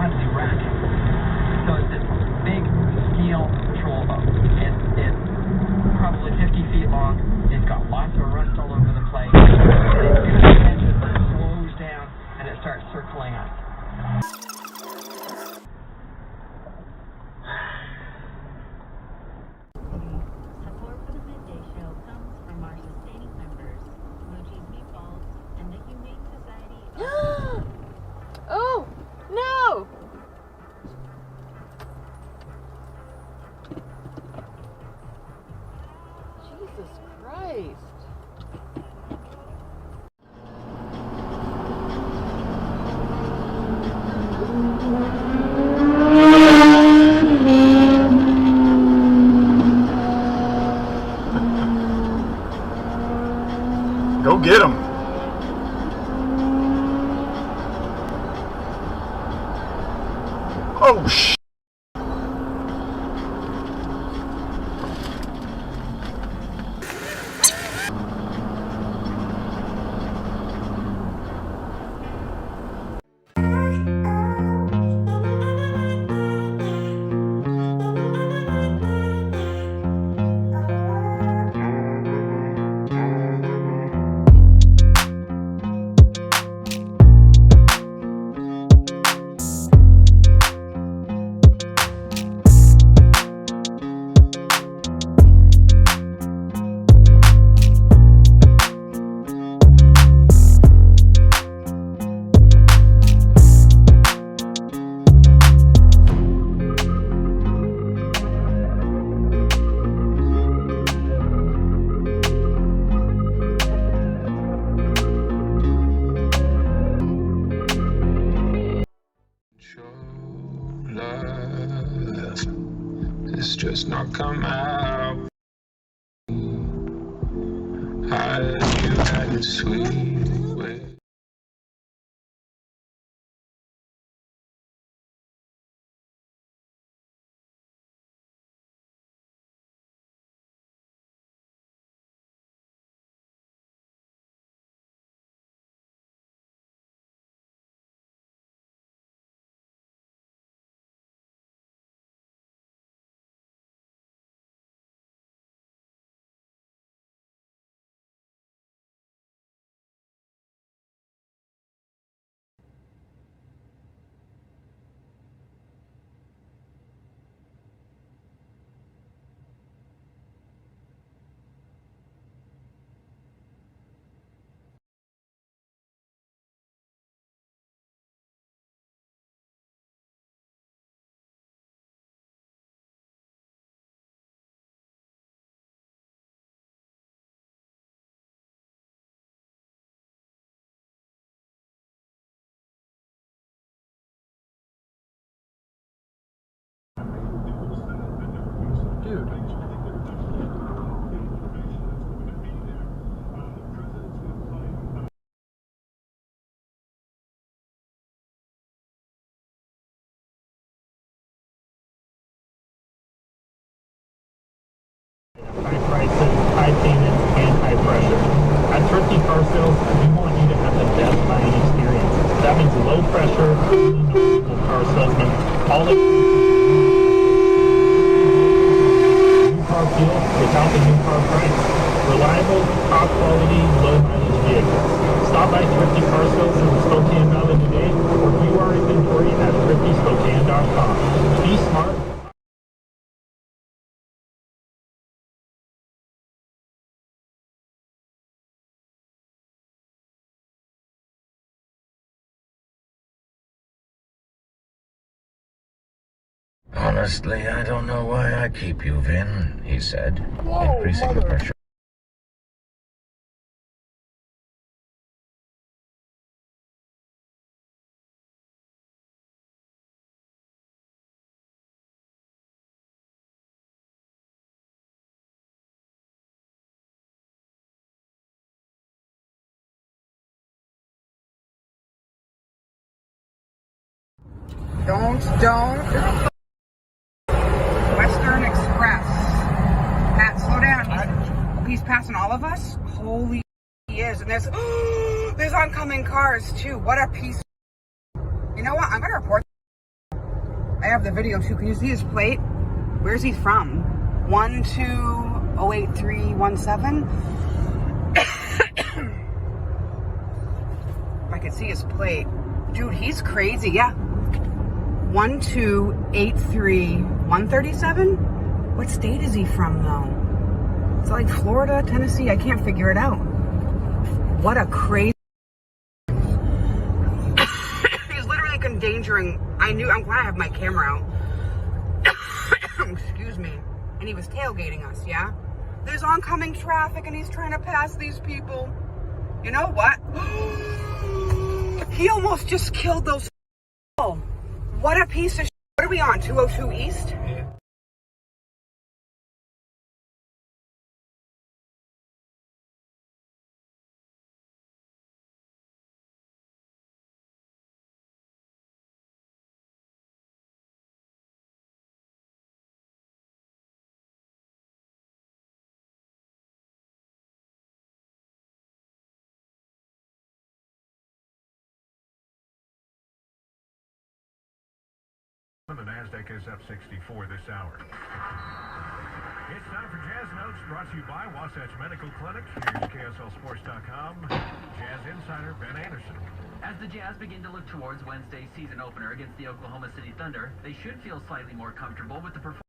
constantly racking. So it's this big steel patrol boat. It's probably 50 feet long. It's got lots of rust all over the place. And it slows down and it starts circling us. Support for the Midday Show comes from our sustaining members, Moji's Meatballs, and the Humane Society of... Oh, no! Jesus Christ. Go get him. Oh, shit. It's just not come out. I you had a sweet way. Dude. High prices, high payments, and high pressure. At Thrifty Car Sales, we want you to have the best buying experience. That means low pressure, knowledgeable car salesmen, all new car fuel without the new car price. Reliable, top quality, low mileage vehicles. Stop by Thrifty Car Sales in the Spokane Valley today or view our inventory at thriftyspokane.com. Be smart. Honestly, I don't know why I keep you, Vin, he said, Whoa, increasing the pressure. Don't. Western Express. Matt, slow down. He's passing all of us? Holy he is. And there's oncoming cars too. What a piece. You know what? I'm going to report I have the video too. Can you see his plate? Where's he from? 1208317. I could see his plate. Dude, he's crazy. Yeah. 1283137. What state is he from though? It's like Florida, Tennessee. I can't figure it out. What a crazy. He's literally endangering. I'm glad I have my camera out. Excuse me. And he was tailgating us, yeah? There's oncoming traffic and he's trying to pass these people. You know what? He almost just killed those. Oh, what a piece of shit. What are we on? 202 East? Yeah. The NASDAQ is up 64 this hour. It's time for Jazz Notes, brought to you by Wasatch Medical Clinic. Here's KSLSports.com. Jazz insider Ben Anderson. As the Jazz begin to look towards Wednesday's season opener against the Oklahoma City Thunder, they should feel slightly more comfortable with the performance.